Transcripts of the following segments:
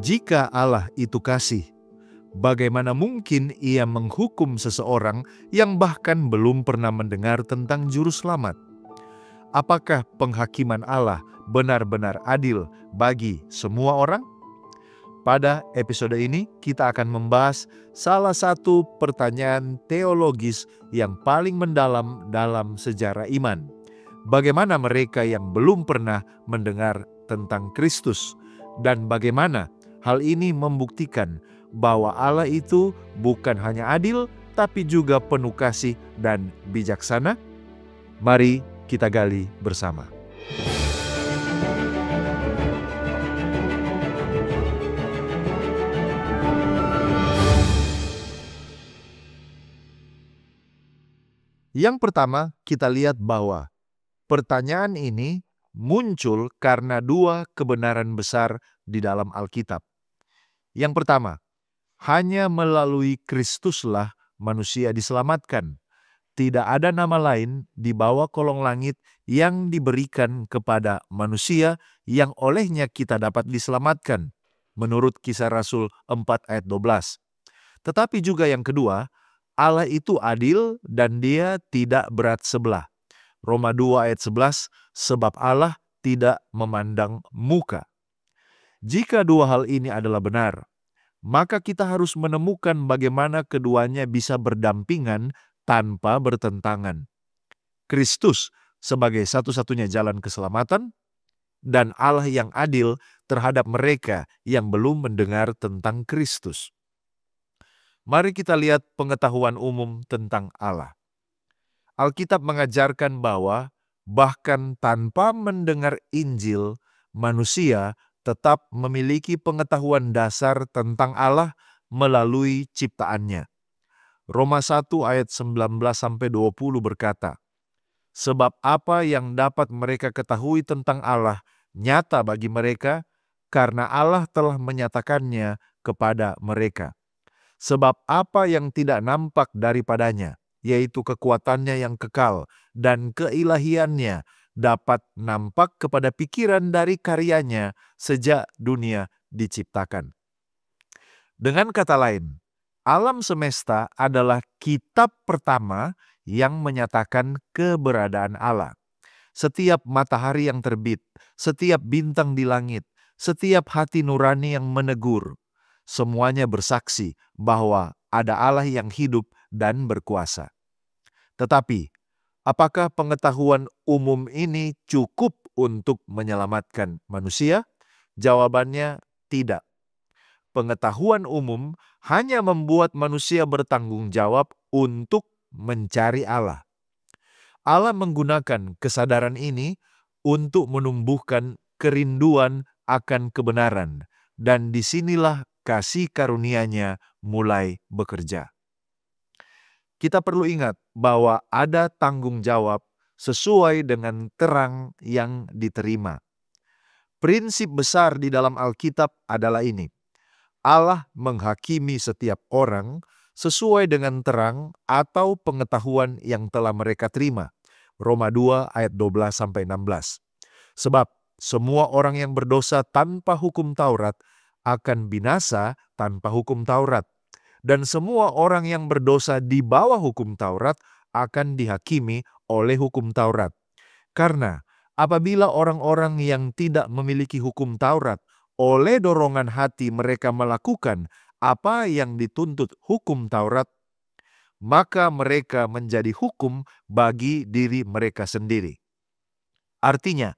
Jika Allah itu kasih, bagaimana mungkin Ia menghukum seseorang yang bahkan belum pernah mendengar tentang juru selamat? Apakah penghakiman Allah benar-benar adil bagi semua orang? Pada episode ini kita akan membahas salah satu pertanyaan teologis yang paling mendalam dalam sejarah iman. Bagaimana mereka yang belum pernah mendengar tentang Kristus, dan bagaimana hal ini membuktikan bahwa Allah itu bukan hanya adil, tapi juga penuh kasih dan bijaksana? Mari kita gali bersama. Yang pertama, kita lihat bahwa pertanyaan ini muncul karena dua kebenaran besar di dalam Alkitab. Yang pertama, hanya melalui Kristuslah manusia diselamatkan. Tidak ada nama lain di bawah kolong langit yang diberikan kepada manusia yang olehnya kita dapat diselamatkan, menurut Kisah Rasul 4 ayat 12. Tetapi juga yang kedua, Allah itu adil dan Dia tidak berat sebelah. Roma 2 ayat 11, sebab Allah tidak memandang muka. Jika dua hal ini adalah benar, maka kita harus menemukan bagaimana keduanya bisa berdampingan tanpa bertentangan. Kristus sebagai satu-satunya jalan keselamatan, dan Allah yang adil terhadap mereka yang belum mendengar tentang Kristus. Mari kita lihat pengetahuan umum tentang Allah. Alkitab mengajarkan bahwa bahkan tanpa mendengar Injil, manusia tetap memiliki pengetahuan dasar tentang Allah melalui ciptaannya. Roma 1 ayat 19-20 berkata, "Sebab apa yang dapat mereka ketahui tentang Allah nyata bagi mereka, karena Allah telah menyatakannya kepada mereka. Sebab apa yang tidak nampak daripadanya, yaitu kekuatannya yang kekal dan keilahiannya, dapat nampak kepada pikiran dari karyanya sejak dunia diciptakan." Dengan kata lain, alam semesta adalah kitab pertama yang menyatakan keberadaan Allah. Setiap matahari yang terbit, setiap bintang di langit, setiap hati nurani yang menegur, semuanya bersaksi bahwa ada Allah yang hidup dan berkuasa. Tetapi, apakah pengetahuan umum ini cukup untuk menyelamatkan manusia? Jawabannya tidak. Pengetahuan umum hanya membuat manusia bertanggung jawab untuk mencari Allah. Allah menggunakan kesadaran ini untuk menumbuhkan kerinduan akan kebenaran, dan disinilah kasih karunia-Nya mulai bekerja. Kita perlu ingat bahwa ada tanggung jawab sesuai dengan terang yang diterima. Prinsip besar di dalam Alkitab adalah ini: Allah menghakimi setiap orang sesuai dengan terang atau pengetahuan yang telah mereka terima. Roma 2 ayat 12-16. Sebab semua orang yang berdosa tanpa hukum Taurat akan binasa tanpa hukum Taurat. Dan semua orang yang berdosa di bawah hukum Taurat akan dihakimi oleh hukum Taurat. Karena apabila orang-orang yang tidak memiliki hukum Taurat oleh dorongan hati mereka melakukan apa yang dituntut hukum Taurat, maka mereka menjadi hukum bagi diri mereka sendiri. Artinya,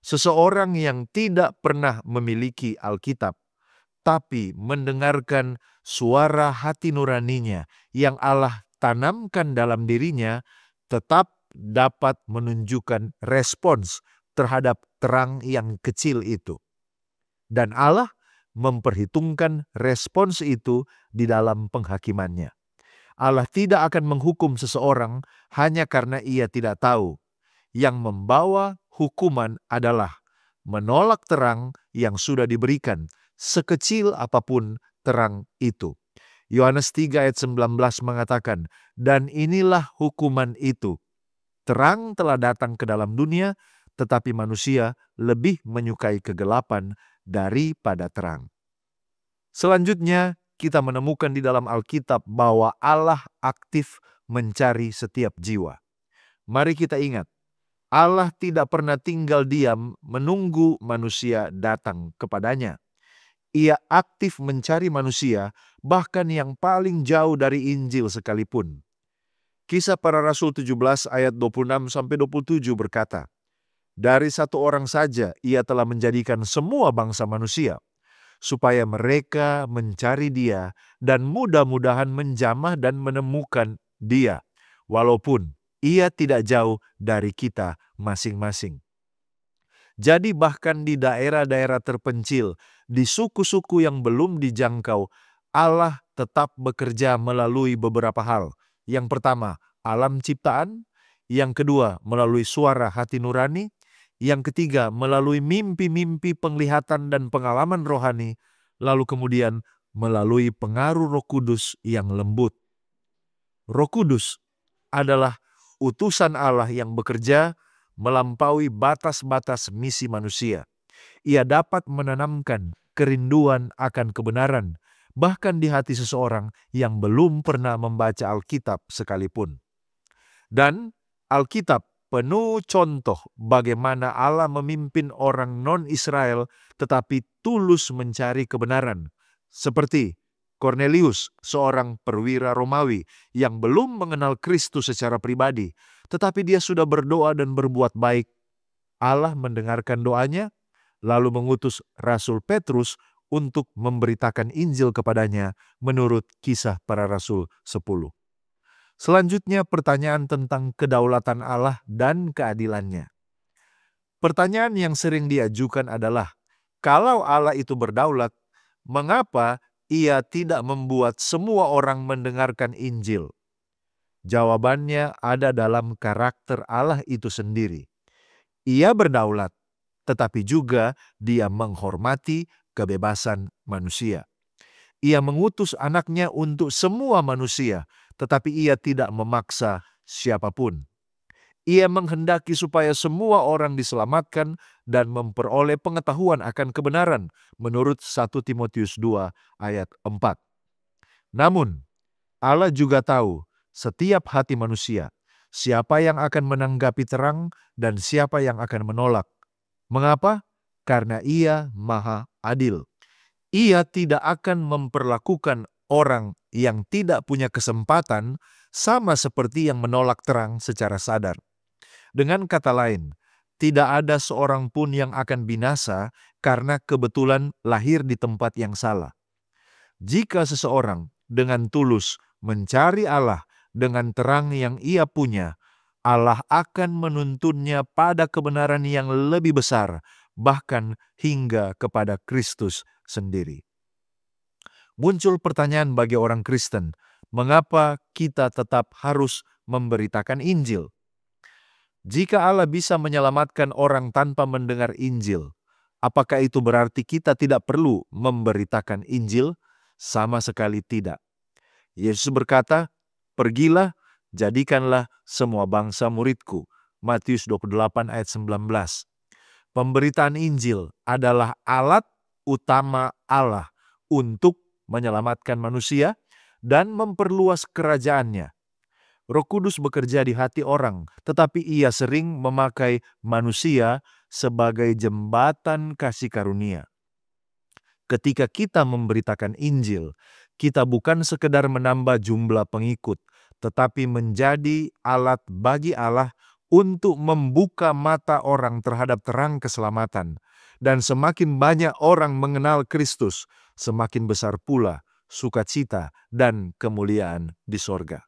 seseorang yang tidak pernah memiliki Alkitab, tapi mendengarkan suara hati nuraninya yang Allah tanamkan dalam dirinya, tetap dapat menunjukkan respons terhadap terang yang kecil itu. Dan Allah memperhitungkan respons itu di dalam penghakimannya. Allah tidak akan menghukum seseorang hanya karena ia tidak tahu. Yang membawa hukuman adalah menolak terang yang sudah diberikan, sekecil apapun terang itu. Yohanes 3 ayat 19 mengatakan, "Dan inilah hukuman itu. Terang telah datang ke dalam dunia, tetapi manusia lebih menyukai kegelapan daripada terang." Selanjutnya, kita menemukan di dalam Alkitab bahwa Allah aktif mencari setiap jiwa. Mari kita ingat, Allah tidak pernah tinggal diam menunggu manusia datang kepadanya. Ia aktif mencari manusia, bahkan yang paling jauh dari Injil sekalipun. Kisah Para Rasul 17 ayat 26-27 berkata, "Dari satu orang saja ia telah menjadikan semua bangsa manusia, supaya mereka mencari Dia dan mudah-mudahan menjamah dan menemukan Dia, walaupun Ia tidak jauh dari kita masing-masing." Jadi bahkan di daerah-daerah terpencil, di suku-suku yang belum dijangkau, Allah tetap bekerja melalui beberapa hal. Yang pertama, alam ciptaan. Yang kedua, melalui suara hati nurani. Yang ketiga, melalui mimpi-mimpi penglihatan dan pengalaman rohani. Lalu kemudian, melalui pengaruh Roh Kudus yang lembut. Roh Kudus adalah utusan Allah yang bekerja melampaui batas-batas misi manusia. Ia dapat menanamkan kerinduan akan kebenaran, bahkan di hati seseorang yang belum pernah membaca Alkitab sekalipun. Dan Alkitab penuh contoh bagaimana Allah memimpin orang non-Israel tetapi tulus mencari kebenaran. Seperti Kornelius, seorang perwira Romawi yang belum mengenal Kristus secara pribadi, tetapi dia sudah berdoa dan berbuat baik. Allah mendengarkan doanya, lalu mengutus Rasul Petrus untuk memberitakan Injil kepadanya menurut Kisah Para Rasul 10. Selanjutnya pertanyaan tentang kedaulatan Allah dan keadilannya. Pertanyaan yang sering diajukan adalah, kalau Allah itu berdaulat, mengapa Ia tidak membuat semua orang mendengarkan Injil? Jawabannya ada dalam karakter Allah itu sendiri. Ia berdaulat, tetapi juga Dia menghormati kebebasan manusia. Ia mengutus anaknya untuk semua manusia, tetapi Ia tidak memaksa siapapun. Ia menghendaki supaya semua orang diselamatkan dan memperoleh pengetahuan akan kebenaran, menurut 1 Timotius 2 ayat 4. Namun, Allah juga tahu setiap hati manusia, siapa yang akan menanggapi terang dan siapa yang akan menolak. Mengapa? Karena Ia Maha Adil. Ia tidak akan memperlakukan orang yang tidak punya kesempatan sama seperti yang menolak terang secara sadar. Dengan kata lain, tidak ada seorang pun yang akan binasa karena kebetulan lahir di tempat yang salah. Jika seseorang dengan tulus mencari Allah dengan terang yang ia punya, Allah akan menuntunnya pada kebenaran yang lebih besar, bahkan hingga kepada Kristus sendiri. Muncul pertanyaan bagi orang Kristen, mengapa kita tetap harus memberitakan Injil? Jika Allah bisa menyelamatkan orang tanpa mendengar Injil, apakah itu berarti kita tidak perlu memberitakan Injil? Sama sekali tidak. Yesus berkata, "Pergilah, jadikanlah semua bangsa muridku." Matius 28 ayat 19. Pemberitaan Injil adalah alat utama Allah untuk menyelamatkan manusia dan memperluas kerajaannya. Roh Kudus bekerja di hati orang, tetapi Ia sering memakai manusia sebagai jembatan kasih karunia. Ketika kita memberitakan Injil, kita bukan sekedar menambah jumlah pengikut, tetapi menjadi alat bagi Allah untuk membuka mata orang terhadap terang keselamatan. Dan semakin banyak orang mengenal Kristus, semakin besar pula sukacita dan kemuliaan di sorga.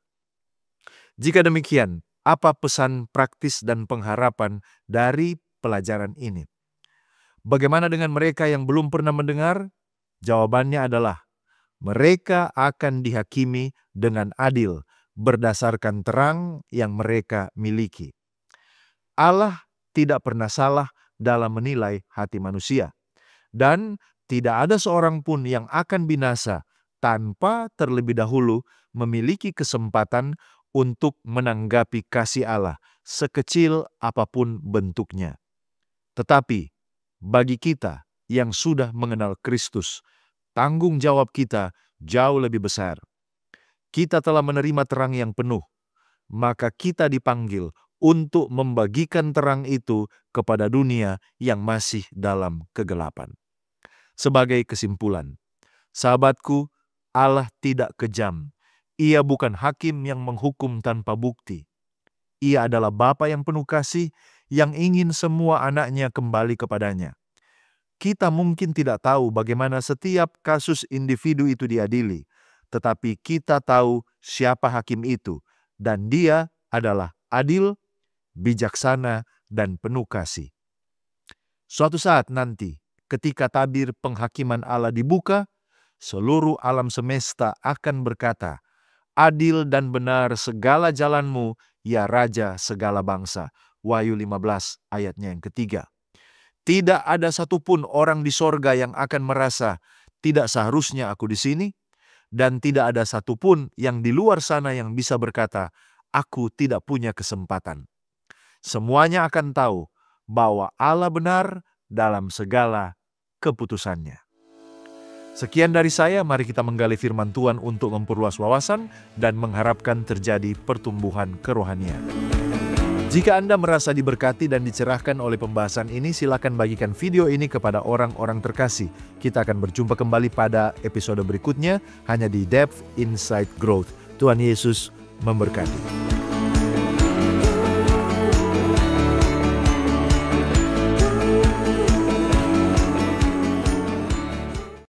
Jika demikian, apa pesan praktis dan pengharapan dari pelajaran ini? Bagaimana dengan mereka yang belum pernah mendengar? Jawabannya adalah, mereka akan dihakimi dengan adil berdasarkan terang yang mereka miliki. Allah tidak pernah salah dalam menilai hati manusia. Dan tidak ada seorang pun yang akan binasa tanpa terlebih dahulu memiliki kesempatan untuk menanggapi kasih Allah, sekecil apapun bentuknya. Tetapi bagi kita yang sudah mengenal Kristus, tanggung jawab kita jauh lebih besar. Kita telah menerima terang yang penuh, maka kita dipanggil untuk membagikan terang itu kepada dunia yang masih dalam kegelapan. Sebagai kesimpulan, sahabatku, Allah tidak kejam. Ia bukan hakim yang menghukum tanpa bukti. Ia adalah Bapa yang penuh kasih, yang ingin semua anaknya kembali kepadanya. Kita mungkin tidak tahu bagaimana setiap kasus individu itu diadili, tetapi kita tahu siapa hakim itu, dan Dia adalah adil, bijaksana, dan penuh kasih. Suatu saat nanti, ketika tabir penghakiman Allah dibuka, seluruh alam semesta akan berkata, "Adil dan benar segala jalanmu, ya Raja segala bangsa." Wahyu 15 ayatnya yang ketiga. Tidak ada satupun orang di sorga yang akan merasa, tidak seharusnya aku di sini, dan tidak ada satupun yang di luar sana yang bisa berkata, aku tidak punya kesempatan. Semuanya akan tahu bahwa Allah benar dalam segala keputusannya. Sekian dari saya, mari kita menggali firman Tuhan untuk memperluas wawasan dan mengharapkan terjadi pertumbuhan kerohanian. Jika Anda merasa diberkati dan dicerahkan oleh pembahasan ini, silakan bagikan video ini kepada orang-orang terkasih. Kita akan berjumpa kembali pada episode berikutnya, hanya di Depth Inside Growth. Tuhan Yesus memberkati.